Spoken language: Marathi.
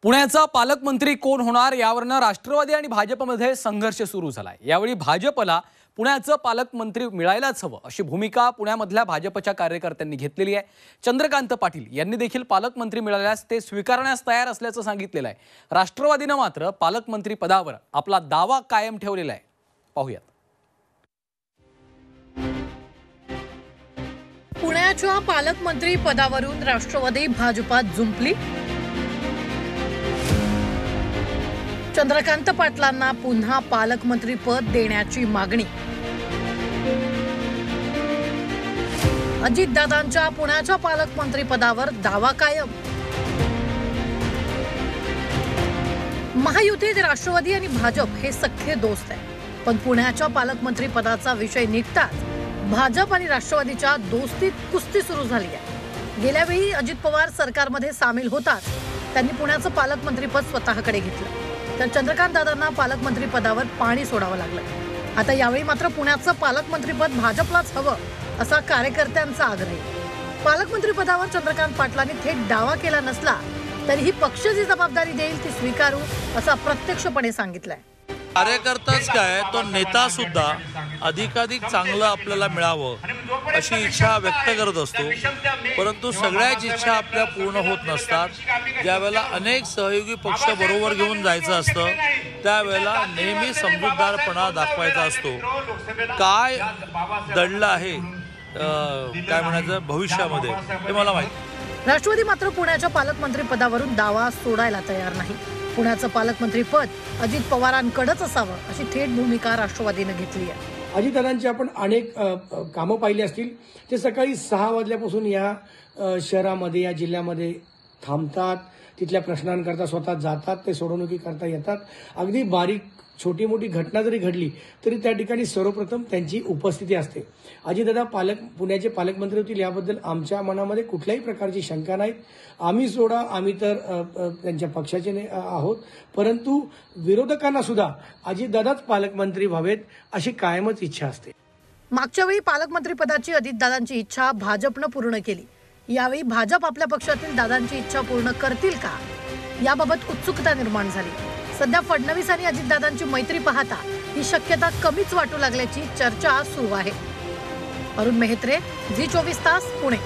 पुण्याचा पालकमंत्री कोण होणार यावरनं राष्ट्रवादी आणि भाजपमध्ये संघर्ष सुरू झालाय। यावेळी भाजपला पुण्याचं पालकमंत्री मिळायलाच हवं अशी भूमिका पुण्यामधल्या भाजपच्या कार्यकर्त्यांनी घेतलेली आहे। चंद्रकांत पाटील यांनी देखील पालकमंत्री मिळाल्यास ते स्वीकारण्यास तयार असल्याचं सांगितलेलं आहे। राष्ट्रवादीनं मात्र पालकमंत्री पदावर आपला दावा कायम ठेवलेला आहे। पाहूयात। पुण्याच्या पालकमंत्री पदावरून राष्ट्रवादी भाजपात जुंपली। चंद्रकांत पाटलांना पुन्हा पालकमंत्री पद देण्याची मागणी। अजितदादांच्या पुण्याच्या पालकमंत्री पदावर दावा कायम। महायुतीत राष्ट्रवादी आणि भाजप हे सख्खे दोस्त आहेत, पण पुण्याच्या पालकमंत्री पदाचा विषय निघताच भाजप आणि राष्ट्रवादीच्या दोस्तीत कुस्ती सुरू झाली आहे। गेल्या वेळी अजित पवार सरकारमध्ये सामील होताच त्यांनी पुण्याचं पालकमंत्रीपद स्वतःकडे घेतलं, तर चंद्रकांत दादांना पालकमंत्री पदावर पाणी सोडावं लागलं। आता यावेळी मात्र पुण्याचं पालकमंत्रीपद भाजपलाच हवं असा कार्यकर्त्यांचा आग्रह आहे। पालकमंत्री पदावर चंद्रकांत पाटलांनी थेट दावा केला नसला तरीही पक्ष जी जबाबदारी देईल ती स्वीकारू असं अप्रत्यक्षपणे सांगितलंय। कार्यकर्ताच काय तो नेता सुद्धा अधिकाधिक चांगलं आपल्याला मिळावं अशी इच्छा व्यक्त करत असतो, परंतु सगळ्याच इच्छा आपल्या पूर्ण होत नसतात। ज्यावेळेला अनेक सहयोगी पक्ष बरोबर घेऊन जायचं असतं त्यावेळेला नेहमी समजूतदारपणा दाखवायचा असतो। काय दडलं आहे काय म्हणायचं भविष्यामध्ये हे मला माहिती। राष्ट्रवादी मात्र पुण्याच्या पालकमंत्री पदावरून दावा सोडायला तयार नाही। पुण्याचं पालकमंत्री पद अजित पवारांकडेच असावं अशी थेट भूमिका राष्ट्रवादीने घेतली आहे। अजितदादांची आपण अनेक कामं पाहिली असतील। ते सकाळी 6 वाजल्यापासून या शहरामध्ये या जिल्ह्यामध्ये थांबतात, तिथल्या प्रश्नांकरता स्वतः जातात, ते सोडवणुकी करता येतात। अगदी बारीक छोटी मोठी घटना जरी घडली तरी त्या ठिकाणी सर्वप्रथम त्यांची उपस्थिती असते। अजितदादा पुण्याचे पालकमंत्री होतील याबद्दल आमच्या मनामध्ये कुठल्याही प्रकारची शंका नाही। आम्ही सोडा, आम्ही तर त्यांच्या पक्षाचे आहोत, परंतु विरोधकांना सुद्धा अजितदादाच पालकमंत्री व्हावेत अशी कायमच इच्छा असते। मागच्या वेळी पालकमंत्री पदाची अजितदादांची इच्छा भाजपनं पूर्ण केली। यावेळी भाजप आपल्या पक्षातील दादांची इच्छा पूर्ण करतील का याबाबत उत्सुकता निर्माण झाली। सध्या फडणवीस आणि अजितदादांची मैत्री पाहता ही शक्यता कमीच वाटू लागल्याची चर्चा सुरू आहे। अरुण मेहत्रे, झी 24 तास, पुणे।